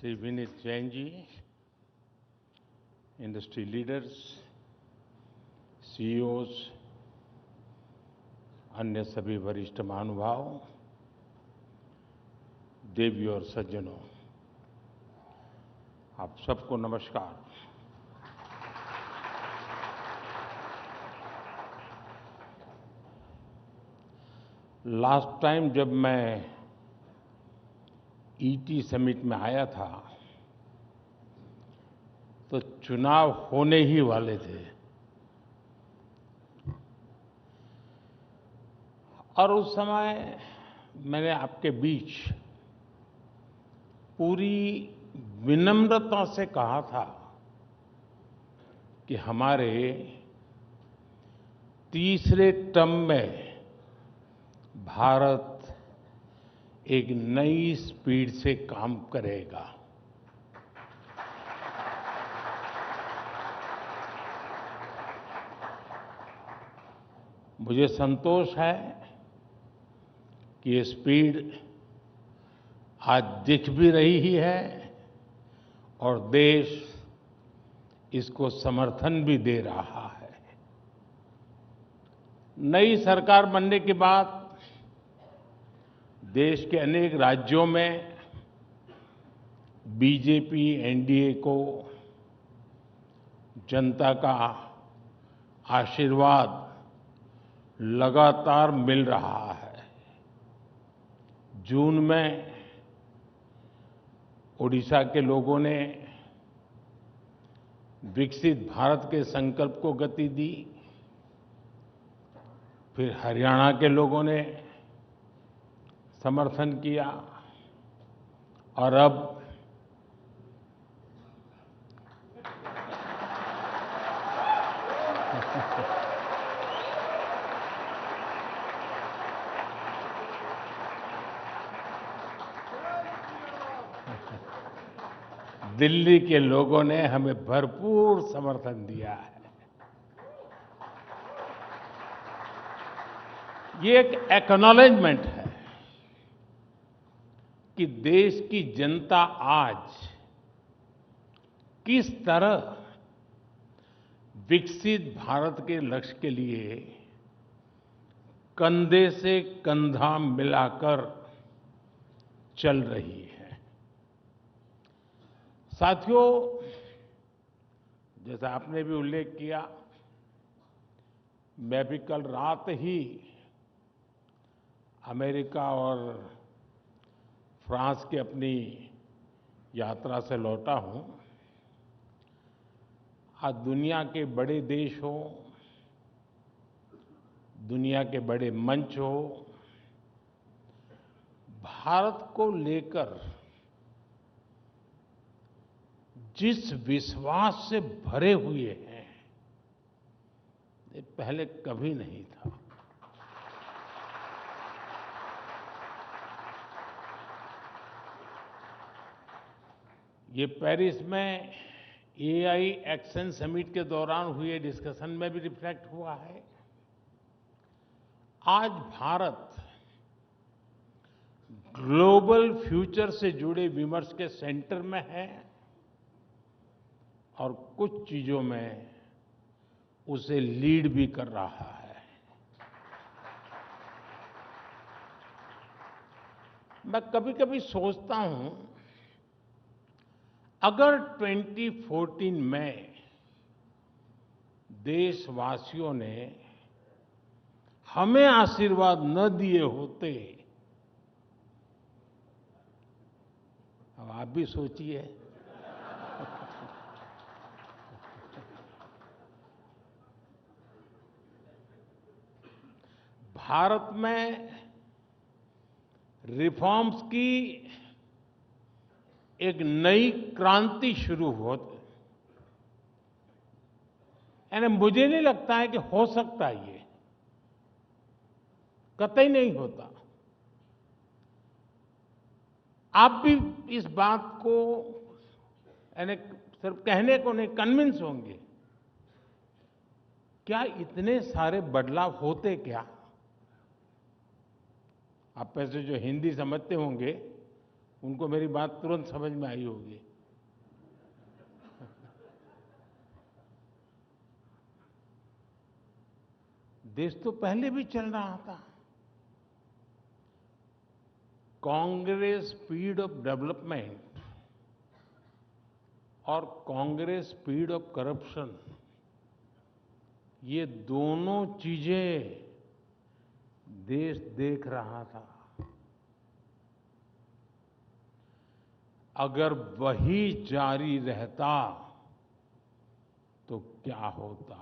Shri Vineet Jain ji, industry leaders, CEOs, अन्य सभी वरिष्ठ महानुभाव, देवियों और सज्जनों, आप सबको नमस्कार। लास्ट टाइम जब मैं ईटी समिट में आया था तो चुनाव होने ही वाले थे और उस समय मैंने आपके बीच पूरी विनम्रता से कहा था कि हमारे तीसरे टर्म में भारत एक नई स्पीड से काम करेगा। मुझे संतोष है कि ये स्पीड आज दिख भी रही ही है और देश इसको समर्थन भी दे रहा है। नई सरकार बनने के बाद देश के अनेक राज्यों में बीजेपी एनडीए को जनता का आशीर्वाद लगातार मिल रहा है। जून में ओडिशा के लोगों ने विकसित भारत के संकल्प को गति दी, फिर हरियाणा के लोगों ने समर्थन किया और अब दिल्ली के लोगों ने हमें भरपूर समर्थन दिया है। ये एक एक्नॉलेजमेंट है कि देश की जनता आज किस तरह विकसित भारत के लक्ष्य के लिए कंधे से कंधा मिलाकर चल रही है। साथियों, जैसा आपने भी उल्लेख किया, मैं भी कल रात ही अमेरिका और फ्रांस की अपनी यात्रा से लौटा हूं। आज दुनिया के बड़े देश हो, दुनिया के बड़े मंच हो, भारत को लेकर जिस विश्वास से भरे हुए हैं, ये पहले कभी नहीं था। ये पेरिस में एआई एक्शन समिट के दौरान हुए डिस्कशन में भी रिफ्लेक्ट हुआ है। आज भारत ग्लोबल फ्यूचर से जुड़े विमर्श के सेंटर में है और कुछ चीजों में उसे लीड भी कर रहा है। मैं कभी-कभी सोचता हूं, अगर 2014 में देशवासियों ने हमें आशीर्वाद न दिए होते, अब आप भी सोचिए, भारत में रिफॉर्म्स की एक नई क्रांति शुरू होती, यानी मुझे नहीं लगता है कि हो सकता है, ये कतई नहीं होता। आप भी इस बात को यानी सिर्फ कहने को नहीं, कन्विंस होंगे। क्या इतने सारे बदलाव होते क्या? आप में से जो हिंदी समझते होंगे उनको मेरी बात तुरंत समझ में आई होगी। देश तो पहले भी चल रहा था। कांग्रेस स्पीड ऑफ डेवलपमेंट और कांग्रेस स्पीड ऑफ करप्शन, ये दोनों चीजें देश देख रहा था। अगर वही जारी रहता तो क्या होता।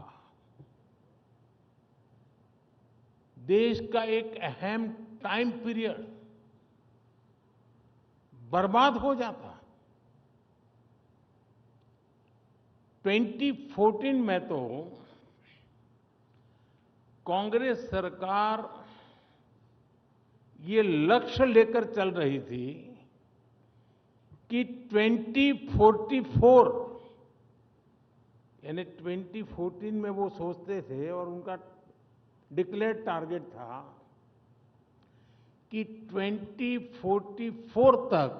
देश का एक अहम टाइम पीरियड बर्बाद हो जाता। 2014 में तो कांग्रेस सरकार ये लक्ष्य लेकर चल रही थी कि 2044, यानी 2014 में वो सोचते थे और उनका डिक्लेयर्ड टारगेट था कि 2044 तक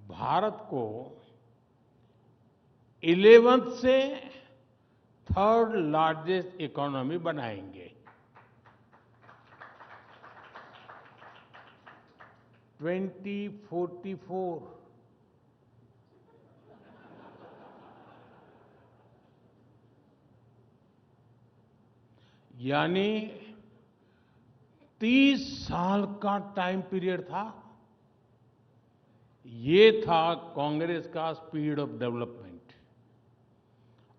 भारत को 11th से 3rd लार्जेस्ट इकोनॉमी बनाएंगे। 2044, यानी 30 साल का टाइम पीरियड था। ये था कांग्रेस का स्पीड ऑफ डेवलपमेंट।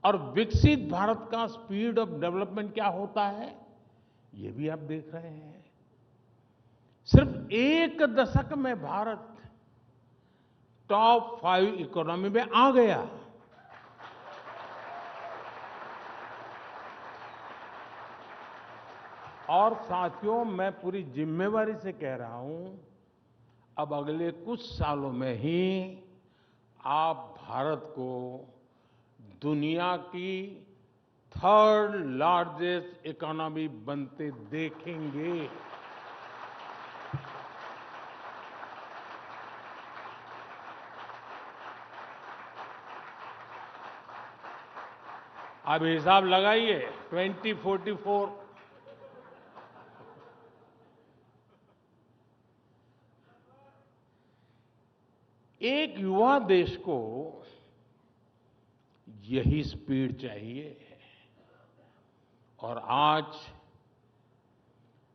और विकसित भारत का स्पीड ऑफ डेवलपमेंट क्या होता है, ये भी आप देख रहे हैं। सिर्फ एक दशक में भारत टॉप 5 इकोनॉमी में आ गया। और साथियों, मैं पूरी जिम्मेवारी से कह रहा हूं, अब अगले कुछ सालों में ही आप भारत को दुनिया की 3rd लार्जेस्ट इकोनॉमी बनते देखेंगे। अब हिसाब लगाइए, 2044, एक युवा देश को यही स्पीड चाहिए। और आज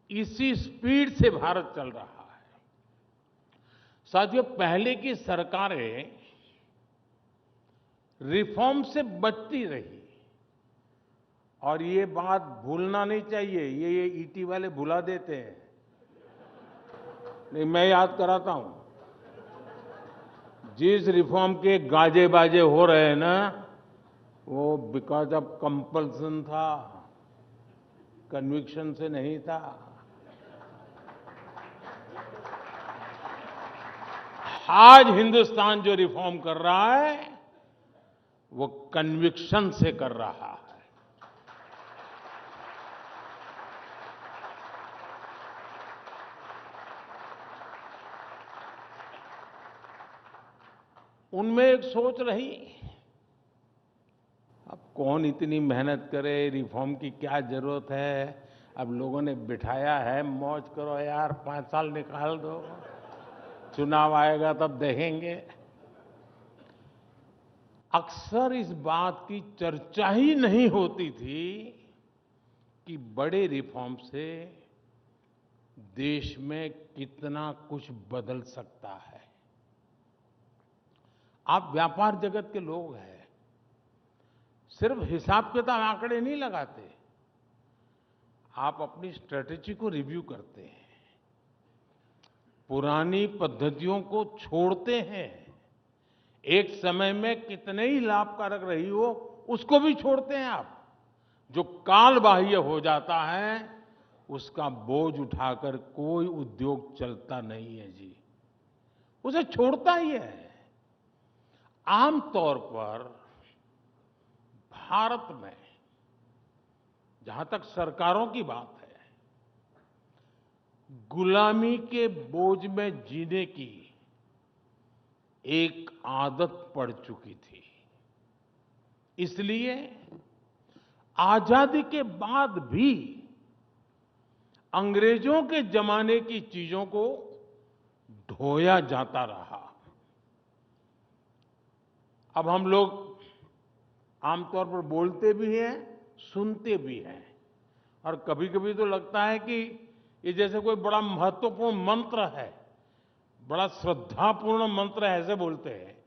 इसी स्पीड से भारत चल रहा है। साथियों, पहले की सरकारें रिफॉर्म से बचती रही, और ये बात भूलना नहीं चाहिए। ये ईटी वाले भुला देते हैं, नहीं मैं याद कराता हूं। जिस रिफॉर्म के गाजे बाजे हो रहे हैं ना, वो बिकॉज ऑफ कंपल्सन था, कन्विक्शन से नहीं था। आज हिंदुस्तान जो रिफॉर्म कर रहा है वो कन्विक्शन से कर रहा है। उनमें एक सोच रही, अब कौन इतनी मेहनत करे, रिफॉर्म की क्या जरूरत है। अब लोगों ने बिठाया है, मौज करो यार, 5 साल निकाल दो, चुनाव आएगा तब देखेंगे। अक्सर इस बात की चर्चा ही नहीं होती थी कि बड़े रिफॉर्म से देश में कितना कुछ बदल सकता है। आप व्यापार जगत के लोग हैं, सिर्फ हिसाब किताब आंकड़े नहीं लगाते, आप अपनी स्ट्रेटेजी को रिव्यू करते हैं, पुरानी पद्धतियों को छोड़ते हैं। एक समय में कितने ही लाभकारक रही हो, उसको भी छोड़ते हैं आप। जो काल बाह्य हो जाता है, उसका बोझ उठाकर कोई उद्योग चलता नहीं है जी, उसे छोड़ता ही है। आमतौर पर भारत में, जहां तक सरकारों की बात है, गुलामी के बोझ में जीने की एक आदत पड़ चुकी थी। इसलिए आजादी के बाद भी अंग्रेजों के जमाने की चीजों को ढोया जाता रहा। अब हम लोग आमतौर पर बोलते भी हैं, सुनते भी हैं, और कभी-कभी तो लगता है कि ये जैसे कोई बड़ा महत्वपूर्ण मंत्र है, बड़ा श्रद्धापूर्ण मंत्र है, ऐसे बोलते हैं,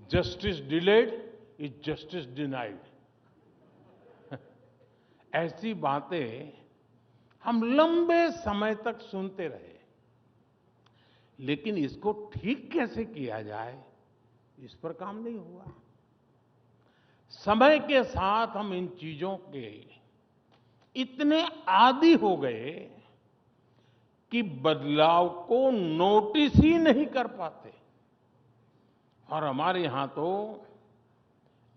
justice delayed is justice denied. ऐसी बातें हम लंबे समय तक सुनते रहे, लेकिन इसको ठीक कैसे किया जाए, इस पर काम नहीं हुआ। समय के साथ हम इन चीजों के इतने आदी हो गए कि बदलाव को नोटिस ही नहीं कर पाते। और हमारे यहां तो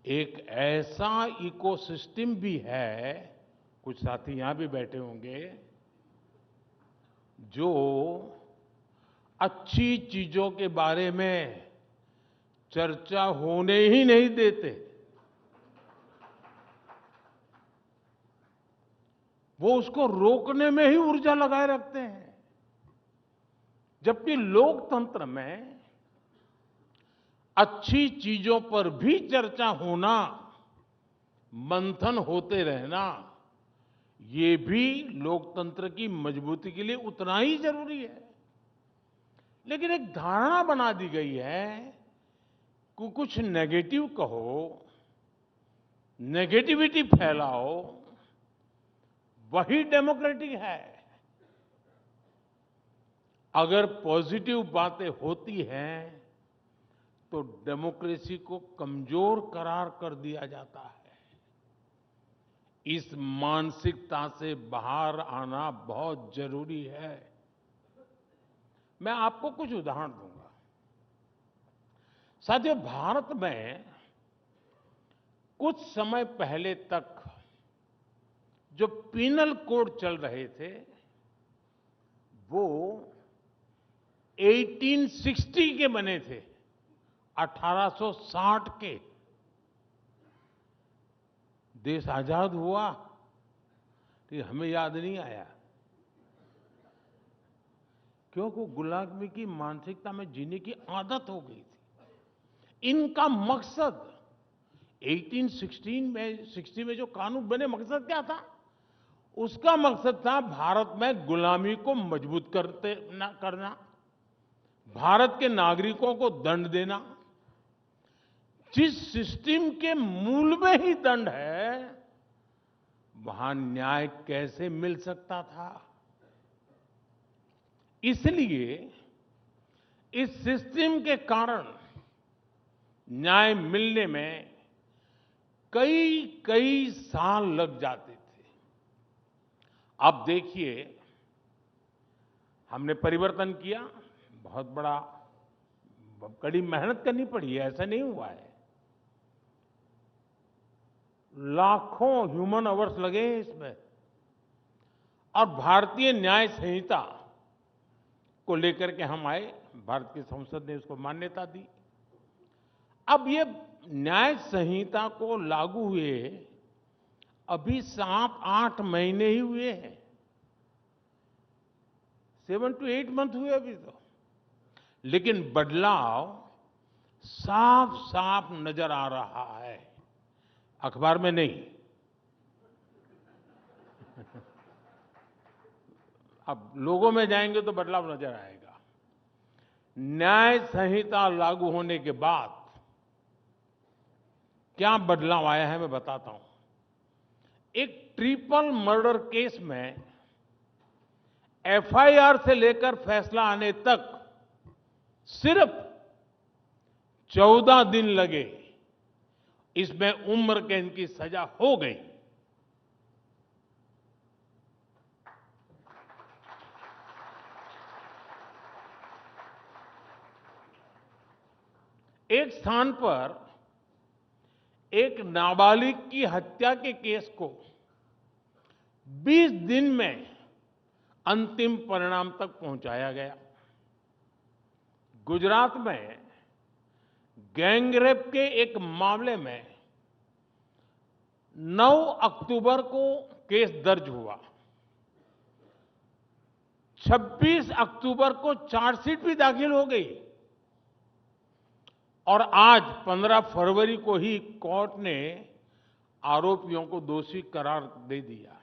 एक ऐसा इकोसिस्टम भी है, कुछ साथी यहां भी बैठे होंगे, जो अच्छी चीजों के बारे में चर्चा होने ही नहीं देते। वो उसको रोकने में ही ऊर्जा लगाए रखते हैं। जबकि लोकतंत्र में अच्छी चीजों पर भी चर्चा होना, मंथन होते रहना, ये भी लोकतंत्र की मजबूती के लिए उतना ही जरूरी है। लेकिन एक धारणा बना दी गई है कि कुछ नेगेटिव कहो, नेगेटिविटी फैलाओ, वही डेमोक्रेटिक है। अगर पॉजिटिव बातें होती हैं तो डेमोक्रेसी को कमजोर करार कर दिया जाता है। इस मानसिकता से बाहर आना बहुत जरूरी है। मैं आपको कुछ उदाहरण दूंगा। साथियों, भारत में कुछ समय पहले तक जो पीनल कोड चल रहे थे, वो 1860 के बने थे, 1860 के। देश आजाद हुआ तो हमें याद नहीं आया, क्योंकि गुलामी की मानसिकता में जीने की आदत हो गई थी। इनका मकसद 1860 में जो कानून बने, मकसद क्या था? उसका मकसद था भारत में गुलामी को मजबूत करना, भारत के नागरिकों को दंड देना। जिस सिस्टम के मूल में ही दंड है, वहां न्याय कैसे मिल सकता था? इसलिए इस सिस्टम के कारण न्याय मिलने में कई कई साल लग जाते थे। अब देखिए, हमने परिवर्तन किया, बहुत बड़ा, कड़ी मेहनत करनी पड़ी है, ऐसा नहीं हुआ है। लाखों ह्यूमन आवर्स लगे हैं इसमें। और भारतीय न्याय संहिता को लेकर के हम आए, भारत की संसद ने उसको मान्यता दी। अब ये न्याय संहिता को लागू हुए अभी 7-8 महीने ही हुए हैं, 7 to 8 मंथ हुए अभी तो। लेकिन बदलाव साफ साफ नजर आ रहा है, अखबार में नहीं। अब लोगों में जाएंगे तो बदलाव नजर आएगा। न्याय संहिता लागू होने के बाद क्या बदलाव आया है, मैं बताता हूं। एक ट्रिपल मर्डर केस में एफआईआर से लेकर फैसला आने तक सिर्फ 14 दिन लगे। इसमें उम्र कैद की सजा हो गई। एक स्थान पर एक नाबालिग की हत्या के केस को 20 दिन में अंतिम परिणाम तक पहुंचाया गया। गुजरात में गैंगरेप के एक मामले में 9 अक्टूबर को केस दर्ज हुआ। 26 अक्टूबर को चार्जशीट भी दाखिल हो गई और आज 15 फरवरी को ही कोर्ट ने आरोपियों को दोषी करार दे दिया।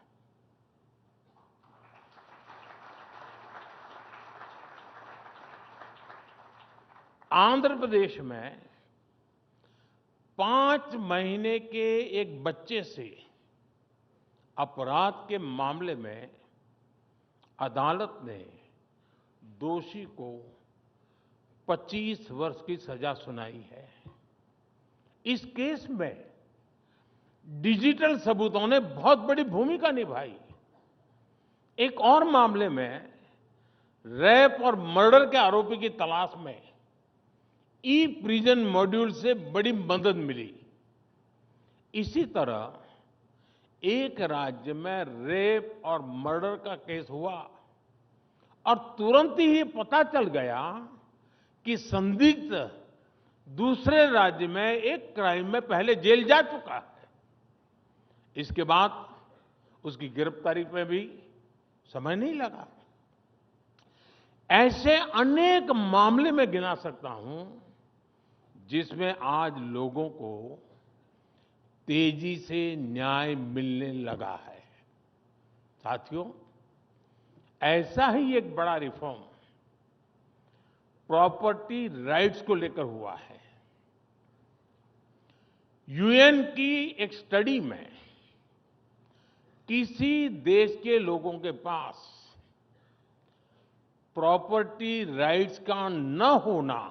आंध्र प्रदेश में 5 महीने के एक बच्चे से अपराध के मामले में अदालत ने दोषी को 25 वर्ष की सजा सुनाई है। इस केस में डिजिटल सबूतों ने बहुत बड़ी भूमिका निभाई। एक और मामले में रेप और मर्डर के आरोपी की तलाश में ई प्रिजन मॉड्यूल से बड़ी मदद मिली। इसी तरह एक राज्य में रेप और मर्डर का केस हुआ और तुरंत ही पता चल गया कि संदिग्ध दूसरे राज्य में एक क्राइम में पहले जेल जा चुका है। इसके बाद उसकी गिरफ्तारी में भी समय नहीं लगा। ऐसे अनेक मामले में गिना सकता हूं जिसमें आज लोगों को तेजी से न्याय मिलने लगा है। साथियों, ऐसा ही एक बड़ा रिफॉर्म प्रॉपर्टी राइट्स को लेकर हुआ है। यूएन की एक स्टडी में किसी देश के लोगों के पास प्रॉपर्टी राइट्स का न होना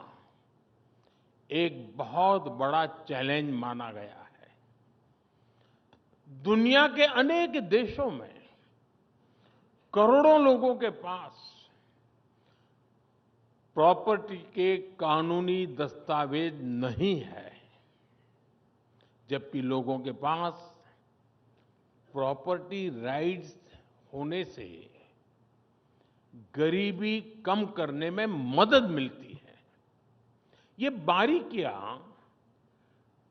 एक बहुत बड़ा चैलेंज माना गया है। दुनिया के अनेक देशों में करोड़ों लोगों के पास प्रॉपर्टी के कानूनी दस्तावेज नहीं है, जबकि लोगों के पास प्रॉपर्टी राइट्स होने से गरीबी कम करने में मदद मिलती है। ये बारीकियां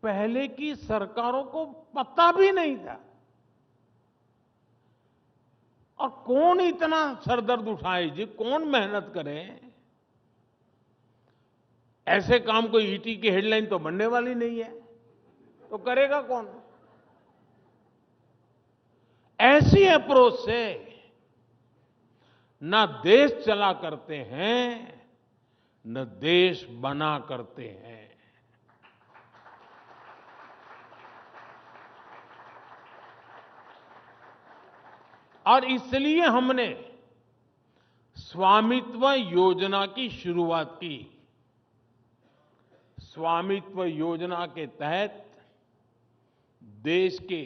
पहले की सरकारों को पता भी नहीं था। और कौन इतना सरदर्द उठाए जी, कौन मेहनत करे? ऐसे काम कोई ईटी की हेडलाइन तो बनने वाली नहीं है, तो करेगा कौन? ऐसी अप्रोच से न देश चला करते हैं, न देश बना करते हैं। और इसलिए हमने स्वामित्व योजना की शुरुआत की। स्वामित्व योजना के तहत देश के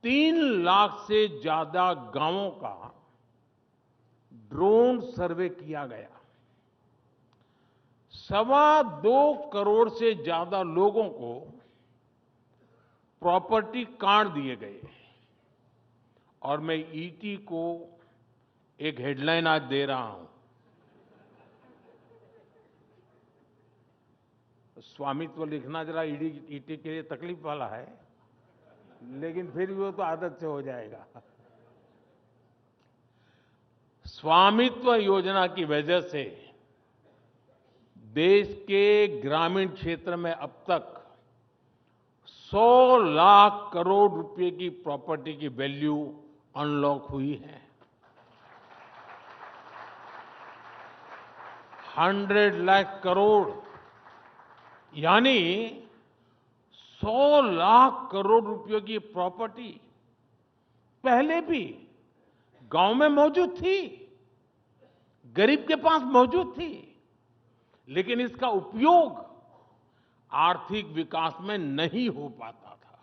3 लाख से ज्यादा गांवों का ड्रोन सर्वे किया गया। 2.25 करोड़ से ज्यादा लोगों को प्रॉपर्टी कार्ड दिए गए। और मैं ईटी को एक हेडलाइन आज दे रहा हूं। स्वामित्व लिखना जरा ईटी के लिए तकलीफ वाला है, लेकिन फिर भी वो तो आदत से हो जाएगा। स्वामित्व योजना की वजह से देश के ग्रामीण क्षेत्र में अब तक 100 लाख करोड़ रुपए की प्रॉपर्टी की वैल्यू अनलॉक हुई है। 100 लाख करोड़ यानी 100 लाख करोड़ रुपयों की प्रॉपर्टी पहले भी गांव में मौजूद थी, गरीब के पास मौजूद थी, लेकिन इसका उपयोग आर्थिक विकास में नहीं हो पाता था।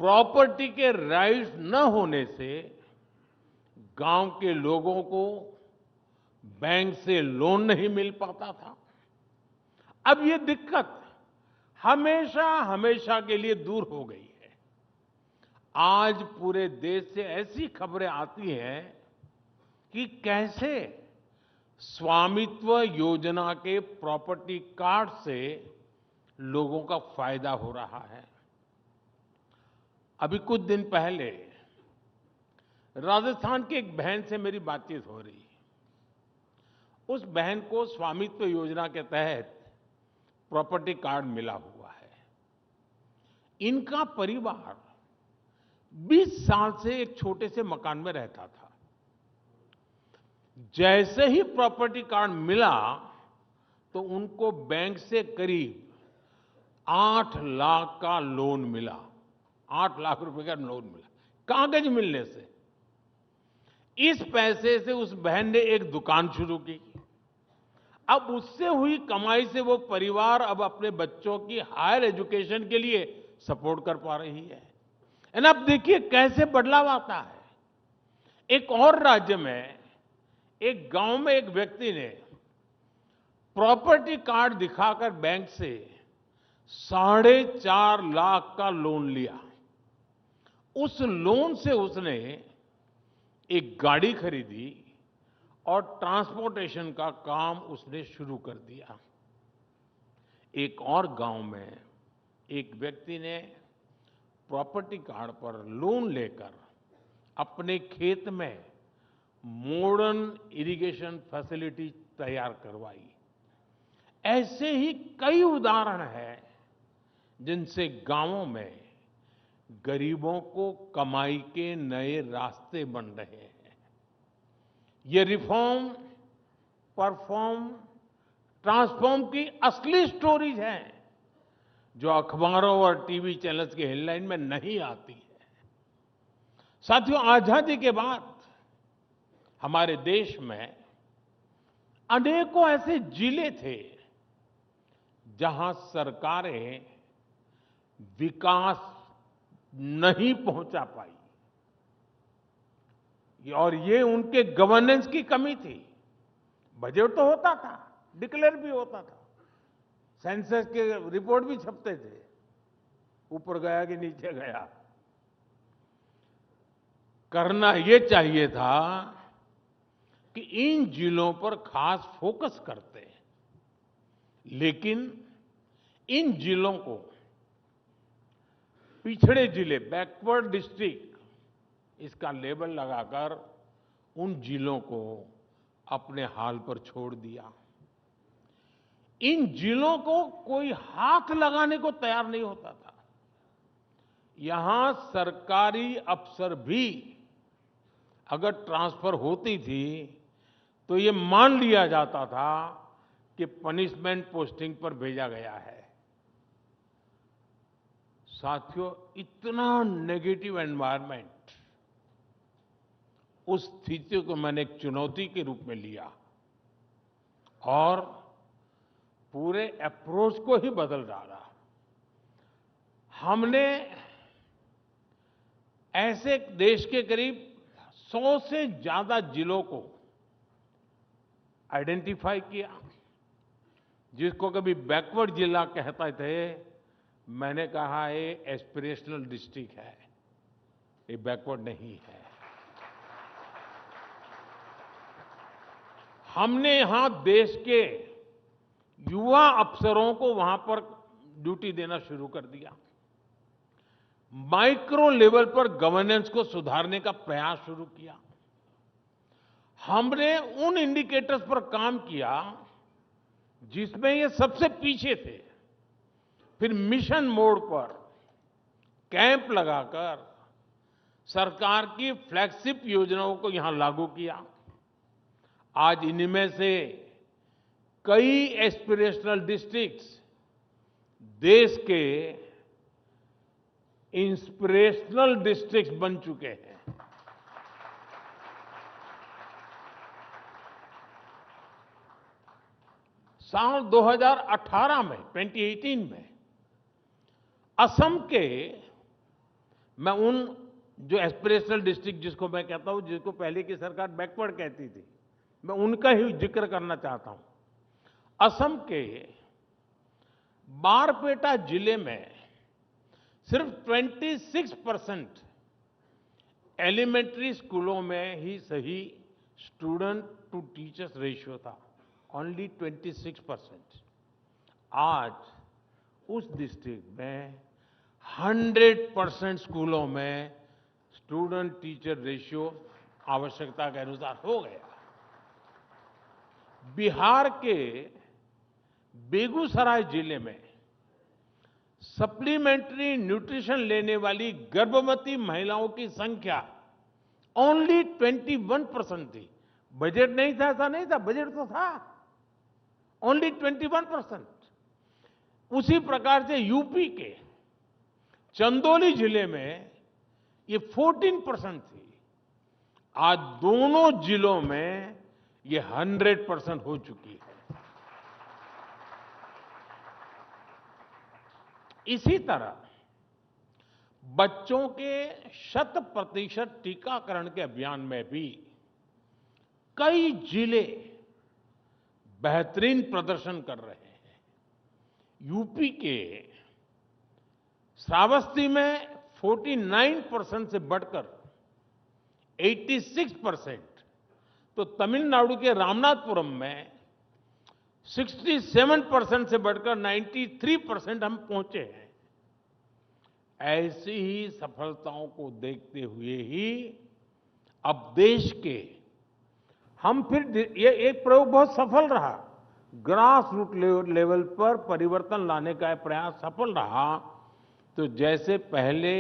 प्रॉपर्टी के राइट्स न होने से गांव के लोगों को बैंक से लोन नहीं मिल पाता था। अब ये दिक्कत हमेशा हमेशा के लिए दूर हो गई है। आज पूरे देश से ऐसी खबरें आती हैं कि कैसे स्वामित्व योजना के प्रॉपर्टी कार्ड से लोगों का फायदा हो रहा है। अभी कुछ दिन पहले राजस्थान की एक बहन से मेरी बातचीत हो रही। उस बहन को स्वामित्व योजना के तहत प्रॉपर्टी कार्ड मिला हुआ है। इनका परिवार 20 साल से एक छोटे से मकान में रहता था। जैसे ही प्रॉपर्टी कार्ड मिला तो उनको बैंक से करीब 8 लाख का लोन मिला। 8 लाख रुपए का लोन मिला कागज मिलने से। इस पैसे से उस बहन ने एक दुकान शुरू की। अब उससे हुई कमाई से वो परिवार अब अपने बच्चों की हायर एजुकेशन के लिए सपोर्ट कर पा रही है। एंड अब देखिए कैसे बदलाव आता है। एक और राज्य में एक गांव में एक व्यक्ति ने प्रॉपर्टी कार्ड दिखाकर बैंक से 4.5 लाख का लोन लिया। उस लोन से उसने एक गाड़ी खरीदी और ट्रांसपोर्टेशन का काम उसने शुरू कर दिया। एक और गांव में एक व्यक्ति ने प्रॉपर्टी कार्ड पर लोन लेकर अपने खेत में मॉडर्न इरिगेशन फैसिलिटी तैयार करवाई। ऐसे ही कई उदाहरण हैं जिनसे गांवों में गरीबों को कमाई के नए रास्ते बन रहे हैं। ये रिफॉर्म, परफॉर्म, ट्रांसफॉर्म की असली स्टोरीज हैं जो अखबारों और टीवी चैनल्स के हेडलाइन में नहीं आती है। साथियों, आजादी के बाद हमारे देश में अनेकों ऐसे जिले थे जहां सरकारें विकास नहीं पहुंचा पाई और ये उनके गवर्नेंस की कमी थी। बजट तो होता था, डिक्लेयर भी होता था, सेंसस के रिपोर्ट भी छपते थे, ऊपर गया कि नीचे गया। करना ये चाहिए था कि इन जिलों पर खास फोकस करते, लेकिन इन जिलों को पिछड़े जिले, बैकवर्ड डिस्ट्रिक्ट, इसका लेबल लगाकर उन जिलों को अपने हाल पर छोड़ दिया। इन जिलों को कोई हाथ लगाने को तैयार नहीं होता था। यहां सरकारी अफसर भी अगर ट्रांसफर होती थी तो ये मान लिया जाता था कि पनिशमेंट पोस्टिंग पर भेजा गया है। साथियों, इतना नेगेटिव एनवायरनमेंट, उस स्थिति को मैंने एक चुनौती के रूप में लिया और पूरे अप्रोच को ही बदल डाला। हमने ऐसे देश के करीब 100 से ज्यादा जिलों को आइडेंटिफाई किया, जिसको कभी बैकवर्ड जिला कहते थे, मैंने कहा ये एस्पिरेशनल डिस्ट्रिक्ट है, ये बैकवर्ड नहीं है। हमने यहां देश के युवा अफसरों को वहां पर ड्यूटी देना शुरू कर दिया। माइक्रो लेवल पर गवर्नेंस को सुधारने का प्रयास शुरू किया। हमने उन इंडिकेटर्स पर काम किया जिसमें ये सबसे पीछे थे। फिर मिशन मोड पर कैंप लगाकर सरकार की फ्लैगशिप योजनाओं को यहां लागू किया। आज इनमें से कई एस्पिरेशनल डिस्ट्रिक्ट्स देश के इंस्पिरेशनल डिस्ट्रिक्ट्स बन चुके हैं। साल 2018 में, 2018 में असम के, मैं उन जो एस्पिरेशनल डिस्ट्रिक्ट जिसको मैं कहता हूं, जिसको पहले की सरकार बैकवर्ड कहती थी, मैं उनका ही जिक्र करना चाहता हूं। असम के बारपेटा जिले में सिर्फ 26% एलिमेंट्री स्कूलों में ही सही स्टूडेंट टू टीचर्स रेशियो था, ओनली 26%। आज उस डिस्ट्रिक्ट में 100% स्कूलों में स्टूडेंट टीचर रेशियो आवश्यकता के अनुसार हो गया। बिहार के बेगूसराय जिले में सप्लीमेंट्री न्यूट्रिशन लेने वाली गर्भवती महिलाओं की संख्या ओनली 21% थी। बजट नहीं था, ऐसा नहीं था, बजट तो था, ओनली 21%। उसी प्रकार से यूपी के चंदौली जिले में ये 14% थी। आज दोनों जिलों में ये 100% हो चुकी है। इसी तरह बच्चों के 100% टीकाकरण के अभियान में भी कई जिले बेहतरीन प्रदर्शन कर रहे हैं। यूपी के श्रावस्ती में 49% से बढ़कर 86%, तो तमिलनाडु के रामनाथपुरम में 67% से बढ़कर 93% हम पहुंचे हैं। ऐसी ही सफलताओं को देखते हुए ही अब देश के हम फिर ये एक प्रयोग बहुत सफल रहा, ग्रास रूट लेवल पर परिवर्तन लाने का प्रयास सफल रहा। तो जैसे पहले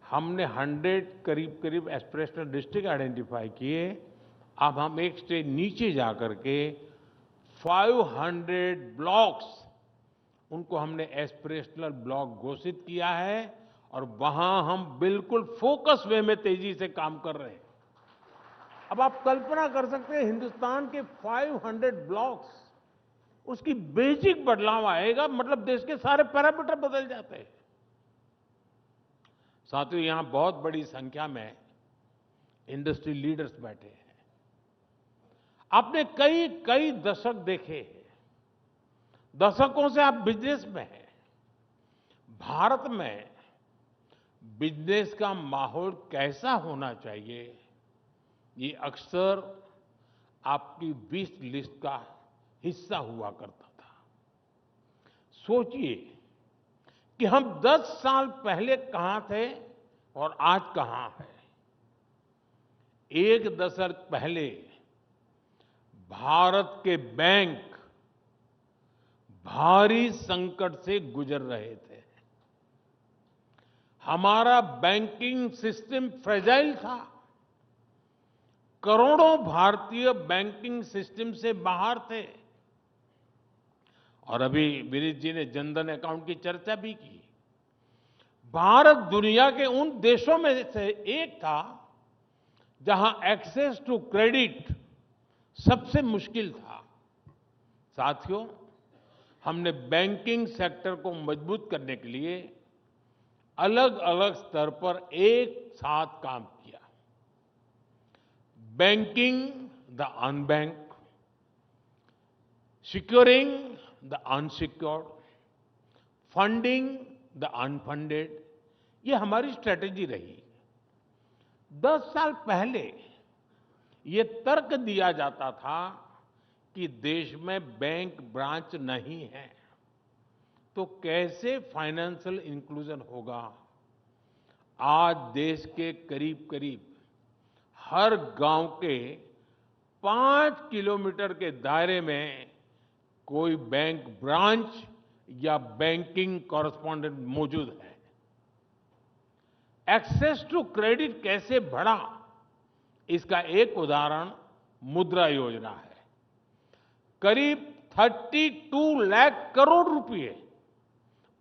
हमने 100 करीब करीब एस्पिरेशनल डिस्ट्रिक्ट आइडेंटिफाई किए, अब हम एक स्टेज नीचे जाकर के 500 ब्लॉक्स उनको हमने एस्पिरेशनल ब्लॉक घोषित किया है और वहां हम बिल्कुल फोकस वे में तेजी से काम कर रहे हैं। अब आप कल्पना कर सकते हैं हिंदुस्तान के 500 ब्लॉक्स, उसकी बेसिक बदलाव आएगा, मतलब देश के सारे पैरामीटर बदल जाते हैं। साथियों, यहां बहुत बड़ी संख्या में इंडस्ट्री लीडर्स बैठे हैं। आपने कई कई दशक देखे हैं, दशकों से आप बिजनेस में हैं। भारत में बिजनेस का माहौल कैसा होना चाहिए, ये अक्सर आपकी विश लिस्ट का हिस्सा हुआ करता था। सोचिए कि हम 10 साल पहले कहां थे और आज कहां हैं। एक दशक पहले भारत के बैंक भारी संकट से गुजर रहे थे। हमारा बैंकिंग सिस्टम फ्रेजाइल था। करोड़ों भारतीय बैंकिंग सिस्टम से बाहर थे। और अभी विनीत जी ने जनधन अकाउंट की चर्चा भी की। भारत दुनिया के उन देशों में से एक था जहां एक्सेस टू क्रेडिट सबसे मुश्किल था। साथियों, हमने बैंकिंग सेक्टर को मजबूत करने के लिए अलग अलग स्तर पर एक साथ काम किया। Banking the unbank, securing the unsecured, funding the unfunded, ये हमारी स्ट्रेटेजी रही। 10 साल पहले ये तर्क दिया जाता था कि देश में बैंक ब्रांच नहीं है तो कैसे फाइनेंशियल इंक्लूजन होगा। आज देश के करीब करीब हर गांव के 5 किलोमीटर के दायरे में कोई बैंक ब्रांच या बैंकिंग कॉरेस्पॉन्डेंट मौजूद है। एक्सेस टू क्रेडिट कैसे बढ़ा, इसका एक उदाहरण मुद्रा योजना है। करीब 32 लाख करोड़ रुपए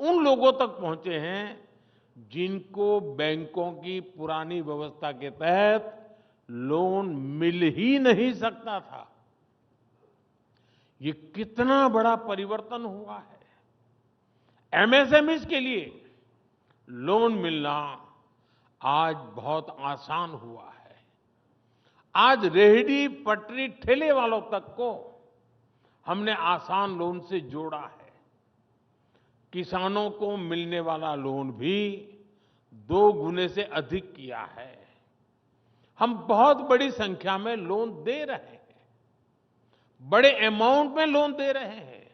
उन लोगों तक पहुंचे हैं जिनको बैंकों की पुरानी व्यवस्था के तहत लोन मिल ही नहीं सकता था। ये कितना बड़ा परिवर्तन हुआ है। एमएसएमईज के लिए लोन मिलना आज बहुत आसान हुआ है। आज रेहड़ी पटरी ठेले वालों तक को हमने आसान लोन से जोड़ा है। किसानों को मिलने वाला लोन भी 2 गुने से अधिक किया है। हम बहुत बड़ी संख्या में लोन दे रहे हैं, बड़े अमाउंट में लोन दे रहे हैं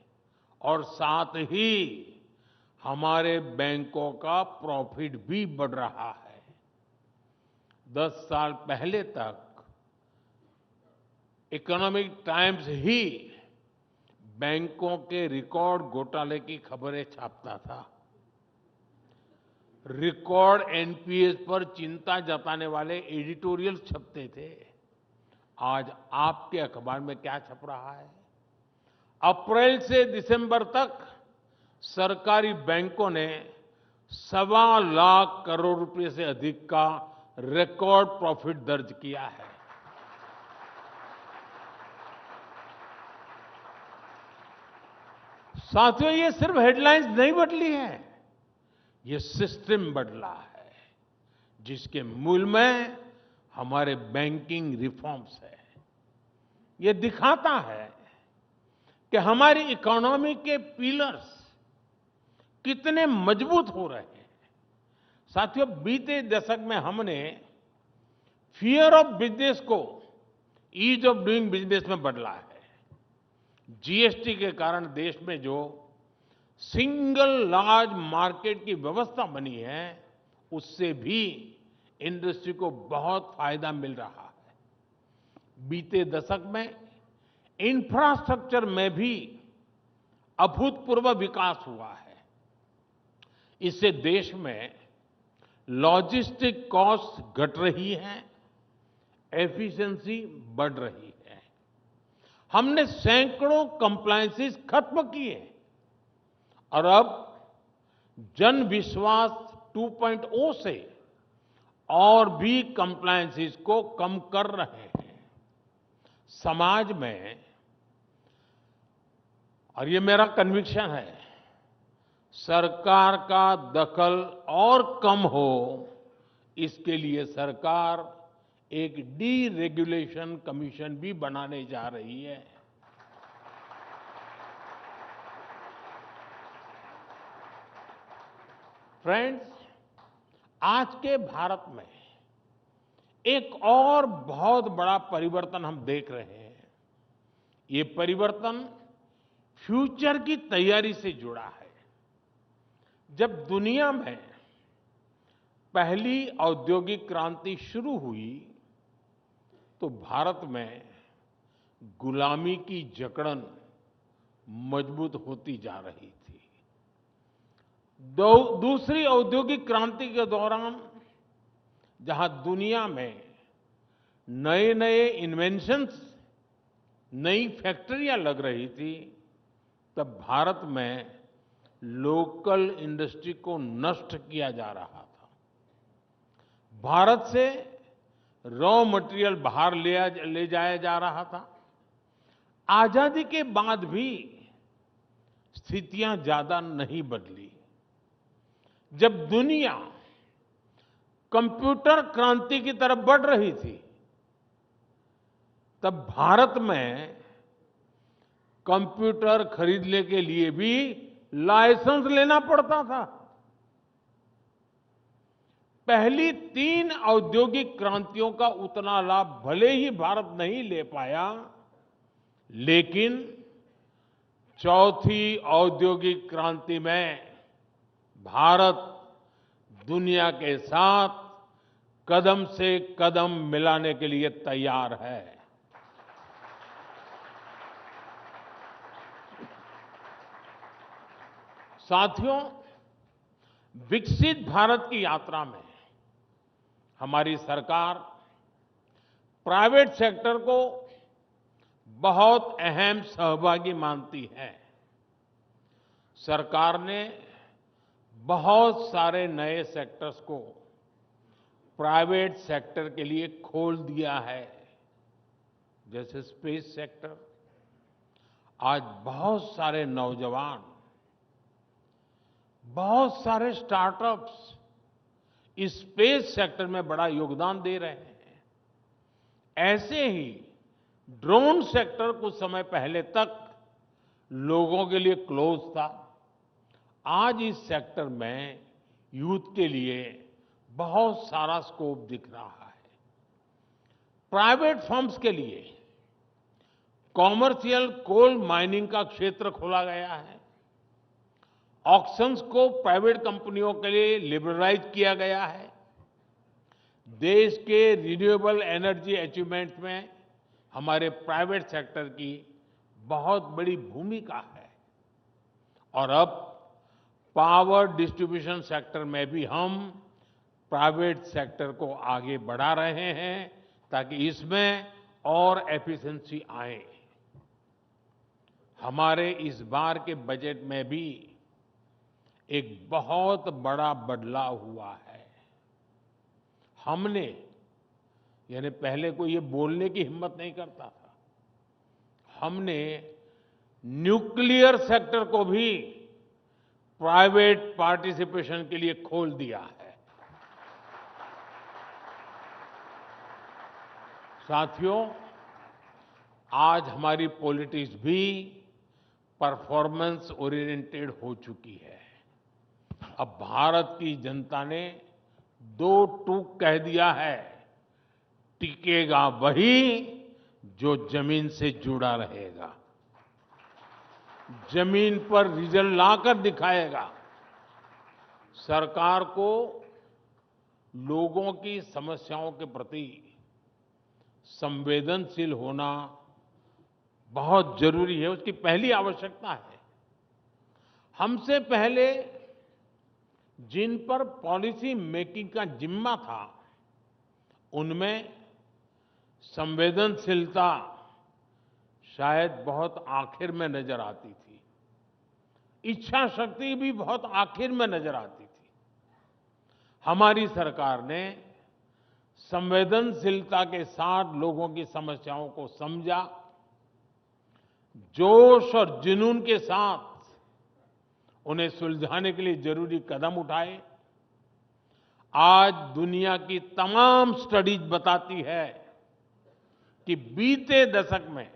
और साथ ही हमारे बैंकों का प्रॉफिट भी बढ़ रहा है। 10 साल पहले तक इकोनॉमिक टाइम्स ही बैंकों के रिकॉर्ड घोटाले की खबरें छापता था। रिकॉर्ड एनपीएस पर चिंता जताने वाले एडिटोरियल छपते थे। आज आपके अखबार में क्या छप रहा है? अप्रैल से दिसंबर तक सरकारी बैंकों ने 1.25 लाख करोड़ रुपए से अधिक का रिकॉर्ड प्रॉफिट दर्ज किया है। साथियों, ये सिर्फ हेडलाइंस नहीं बदली है, ये सिस्टम बदला है, जिसके मूल में हमारे बैंकिंग रिफॉर्म्स है। ये दिखाता है कि हमारी इकोनॉमी के पिलर्स कितने मजबूत हो रहे हैं। साथियों, बीते दशक में हमने फियर ऑफ बिजनेस को ईज ऑफ डूइंग बिजनेस में बदला है। जीएसटी के कारण देश में जो सिंगल लार्ज मार्केट की व्यवस्था बनी है, उससे भी इंडस्ट्री को बहुत फायदा मिल रहा है। बीते दशक में इंफ्रास्ट्रक्चर में भी अभूतपूर्व विकास हुआ है। इससे देश में लॉजिस्टिक कॉस्ट घट रही है, एफिशिएंसी बढ़ रही है। हमने सैकड़ों कंप्लायंसेस खत्म किए और अब जन विश्वास 2.0 से और भी कंप्लायंसेस को कम कर रहे हैं। समाज में, और ये मेरा कन्विक्शन है, सरकार का दखल और कम हो, इसके लिए सरकार एक डीरेगुलेशन कमीशन भी बनाने जा रही है। फ्रेंड्स, आज के भारत में एक और बहुत बड़ा परिवर्तन हम देख रहे हैं। ये परिवर्तन फ्यूचर की तैयारी से जुड़ा है। जब दुनिया में पहली औद्योगिक क्रांति शुरू हुई, तो भारत में गुलामी की जकड़न मजबूत होती जा रही थी। दूसरी औद्योगिक क्रांति के दौरान जहां दुनिया में नए नए इन्वेंशंस, नई फैक्ट्रियां लग रही थी, तब भारत में लोकल इंडस्ट्री को नष्ट किया जा रहा था। भारत से रॉ मटेरियल बाहर ले जाया जा रहा था। आजादी के बाद भी स्थितियां ज्यादा नहीं बदली। जब दुनिया कंप्यूटर क्रांति की तरफ बढ़ रही थी, तब भारत में कंप्यूटर खरीदने के लिए भी लाइसेंस लेना पड़ता था। पहली 3 औद्योगिक क्रांतियों का उतना लाभ भले ही भारत नहीं ले पाया, लेकिन चौथी औद्योगिक क्रांति में भारत दुनिया के साथ कदम से कदम मिलाने के लिए तैयार है। साथियों, विकसित भारत की यात्रा में हमारी सरकार प्राइवेट सेक्टर को बहुत अहम सहभागी मानती है। सरकार ने बहुत सारे नए सेक्टर्स को प्राइवेट सेक्टर के लिए खोल दिया है, जैसे स्पेस सेक्टर। आज बहुत सारे नौजवान, बहुत सारे स्टार्टअप्स इस स्पेस सेक्टर में बड़ा योगदान दे रहे हैं। ऐसे ही ड्रोन सेक्टर कुछ समय पहले तक लोगों के लिए क्लोज था। आज इस सेक्टर में यूथ के लिए बहुत सारा स्कोप दिख रहा है। प्राइवेट फर्म्स के लिए कॉमर्शियल कोल माइनिंग का क्षेत्र खोला गया है। ऑक्शंस को प्राइवेट कंपनियों के लिए लिबरलाइज किया गया है। देश के रिन्यूएबल एनर्जी अचीवमेंट में हमारे प्राइवेट सेक्टर की बहुत बड़ी भूमिका है और अब पावर डिस्ट्रीब्यूशन सेक्टर में भी हम प्राइवेट सेक्टर को आगे बढ़ा रहे हैं ताकि इसमें और एफिशिएंसी आए। हमारे इस बार के बजट में भी एक बहुत बड़ा बदलाव हुआ है। हमने यानी पहले कोई ये बोलने की हिम्मत नहीं करता था, हमने न्यूक्लियर सेक्टर को भी प्राइवेट पार्टिसिपेशन के लिए खोल दिया है। साथियों, आज हमारी पॉलिटिक्स भी परफॉर्मेंस ओरिएंटेड हो चुकी है। अब भारत की जनता ने दो टूक कह दिया है, टिकेगा वही जो जमीन से जुड़ा रहेगा, जमीन पर रिजल्ट लाकर दिखाएगा। सरकार को लोगों की समस्याओं के प्रति संवेदनशील होना बहुत जरूरी है, उसकी पहली आवश्यकता है। हमसे पहले जिन पर पॉलिसी मेकिंग का जिम्मा था, उनमें संवेदनशीलता शायद बहुत आखिर में नजर आती थी, इच्छा शक्ति भी बहुत आखिर में नजर आती थी। हमारी सरकार ने संवेदनशीलता के साथ लोगों की समस्याओं को समझा, जोश और जुनून के साथ उन्हें सुलझाने के लिए जरूरी कदम उठाए। आज दुनिया की तमाम स्टडीज बताती है कि बीते दशक में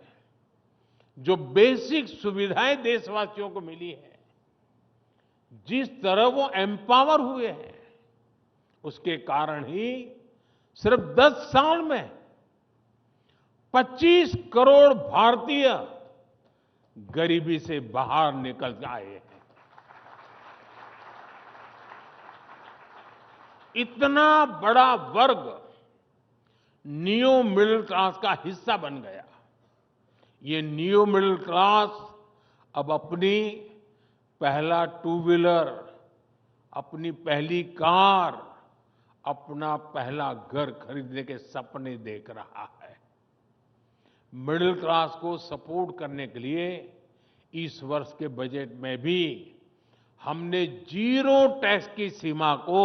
जो बेसिक सुविधाएं देशवासियों को मिली है, जिस तरह वो एम्पावर हुए हैं, उसके कारण ही सिर्फ 10 साल में 25 करोड़ भारतीय गरीबी से बाहर निकल आए हैं। इतना बड़ा वर्ग नियो मिडिल क्लास का हिस्सा बन गया। ये नियो मिडिल क्लास अब अपनी पहला टू व्हीलर, अपनी पहली कार, अपना पहला घर खरीदने के सपने देख रहा है। मिडिल क्लास को सपोर्ट करने के लिए इस वर्ष के बजट में भी हमने जीरो टैक्स की सीमा को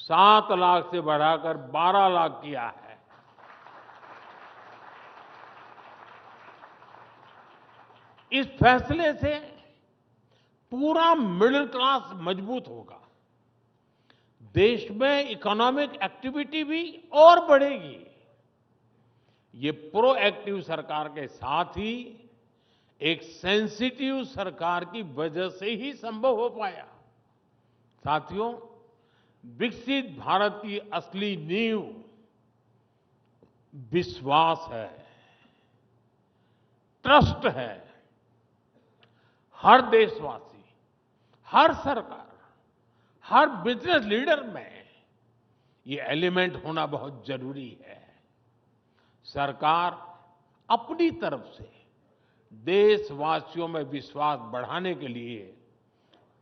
7 लाख से बढ़ाकर 12 लाख किया है। इस फैसले से पूरा मिडिल क्लास मजबूत होगा, देश में इकोनॉमिक एक्टिविटी भी और बढ़ेगी। ये प्रोएक्टिव सरकार के साथ ही एक सेंसिटिव सरकार की वजह से ही संभव हो पाया। साथियों, विकसित भारत की असली नींव विश्वास है, ट्रस्ट है। हर देशवासी, हर सरकार, हर बिजनेस लीडर में ये एलिमेंट होना बहुत जरूरी है। सरकार अपनी तरफ से देशवासियों में विश्वास बढ़ाने के लिए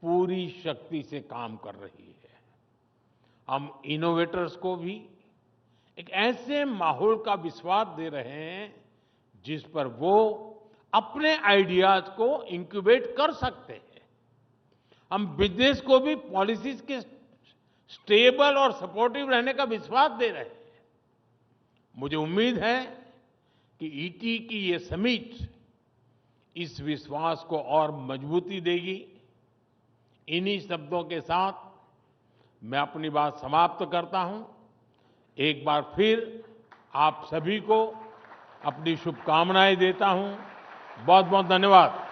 पूरी शक्ति से काम कर रही है। हम इनोवेटर्स को भी एक ऐसे माहौल का विश्वास दे रहे हैं जिस पर वो अपने आइडियाज को इंक्यूबेट कर सकते हैं। हम बिजनेस को भी पॉलिसीज के स्टेबल और सपोर्टिव रहने का विश्वास दे रहे हैं। मुझे उम्मीद है कि ईटी की ये समिट इस विश्वास को और मजबूती देगी। इन्हीं शब्दों के साथ मैं अपनी बात समाप्त करता हूं। एक बार फिर आप सभी को अपनी शुभकामनाएं देता हूं। बहुत बहुत धन्यवाद।